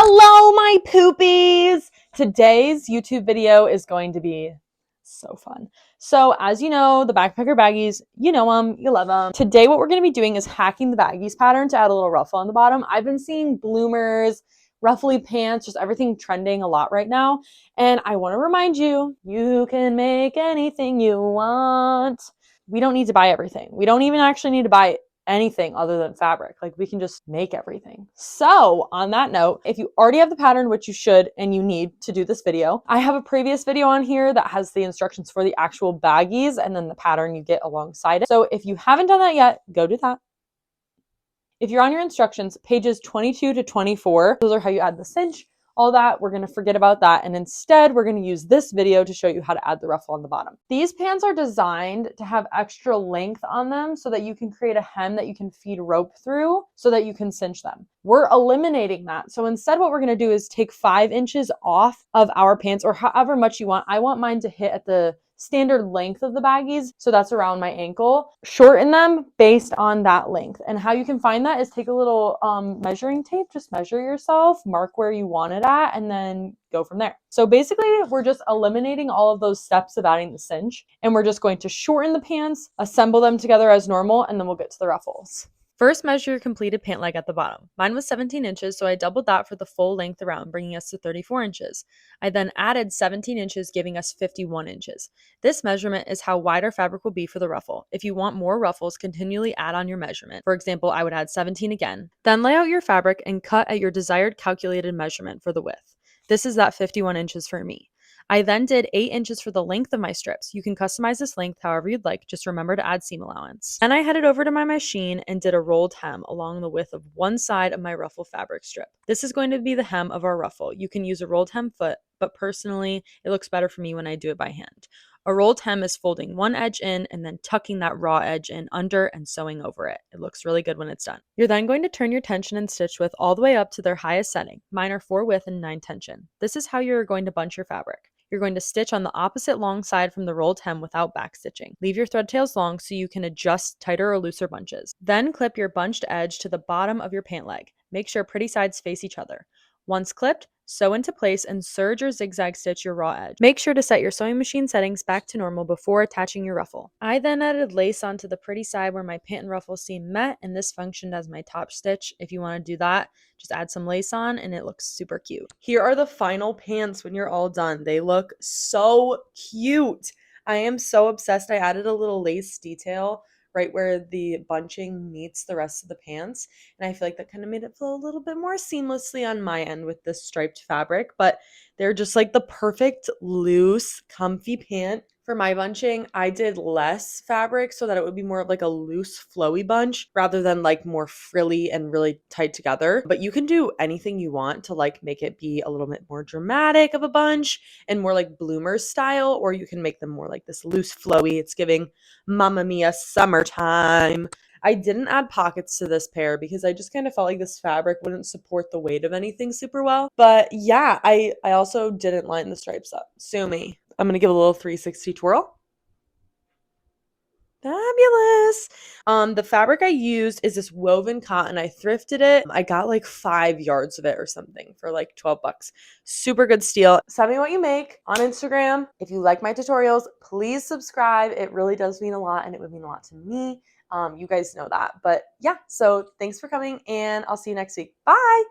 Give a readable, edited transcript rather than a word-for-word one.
Hello, my poopies! Today's YouTube video is going to be so fun. So, as you know, the backpacker baggies, you know them, you love them. Today, what we're going to be doing is hacking the baggies pattern to add a little ruffle on the bottom. I've been seeing bloomers, ruffly pants, just everything trending a lot right now. And I want to remind you, you can make anything you want. We don't need to buy everything. We don't even actually need to buy anything other than fabric. Like, we can just make everything. So on that note, if you already have the pattern, which you should and you need to do this video, I have a previous video on here that has the instructions for the actual baggies and then the pattern you get alongside it. So if you haven't done that yet, go do that. If you're on your instructions, pages 22 to 24, those are how you add the cinch. All that, we're going to forget about that, and instead we're going to use this video to show you how to add the ruffle on the bottom. These pants are designed to have extra length on them so that you can create a hem that you can feed rope through so that you can cinch them. We're eliminating that. So instead what we're going to do is take 5 inches off of our pants, or however much you want. I want mine to hit at the standard length of the baggies, so that's around my ankle. Shorten them based on that length, and how you can find that is take a little measuring tape, just measure yourself, mark where you want it at, and then go from there. So basically we're just eliminating all of those steps of adding the cinch, and we're just going to shorten the pants, assemble them together as normal, and then we'll get to the ruffles. First, measure your completed pant leg at the bottom. Mine was 17 inches, so I doubled that for the full length around, bringing us to 34 inches. I then added 17 inches, giving us 51 inches. This measurement is how wide our fabric will be for the ruffle. If you want more ruffles, continually add on your measurement. For example, I would add 17 again. Then lay out your fabric and cut at your desired calculated measurement for the width. This is that 51 inches for me. I then did 8 inches for the length of my strips. You can customize this length however you'd like, just remember to add seam allowance. Then I headed over to my machine and did a rolled hem along the width of one side of my ruffle fabric strip. This is going to be the hem of our ruffle. You can use a rolled hem foot, but personally, it looks better for me when I do it by hand. A rolled hem is folding one edge in and then tucking that raw edge in under and sewing over it. It looks really good when it's done. You're then going to turn your tension and stitch width all the way up to their highest setting. Mine are 4 width and 9 tension. This is how you're going to bunch your fabric. You're going to stitch on the opposite long side from the rolled hem without back stitching. Leave your thread tails long so you can adjust tighter or looser bunches. Then clip your bunched edge to the bottom of your pant leg. Make sure pretty sides face each other. Once clipped, sew into place and serge or zigzag stitch your raw edge. Make sure to set your sewing machine settings back to normal before attaching your ruffle. I then added lace onto the pretty side where my pant and ruffle seam met, and this functioned as my top stitch. If you want to do that, just add some lace on and it looks super cute. Here are the final pants when you're all done. They look so cute. I am so obsessed. I added a little lace detail right where the bunching meets the rest of the pants. And I feel like that kind of made it flow a little bit more seamlessly on my end with this striped fabric, but they're just like the perfect loose, comfy pant. For my bunching, I did less fabric so that it would be more of like a loose, flowy bunch rather than like more frilly and really tight together. But you can do anything you want to like make it be a little bit more dramatic of a bunch and more like bloomer style, or you can make them more like this loose, flowy. It's giving Mamma Mia summertime. I didn't add pockets to this pair because I just kind of felt like this fabric wouldn't support the weight of anything super well. But yeah, I also didn't line the stripes up. Sue me. I'm going to give a little 360 twirl. Fabulous. The fabric I used is this woven cotton. I thrifted it. I got like 5 yards of it or something for like 12 bucks. Super good steal. Send me what you make on Instagram. If you like my tutorials, please subscribe. It really does mean a lot, and it would mean a lot to me. You guys know that. But yeah, so thanks for coming, and I'll see you next week. Bye.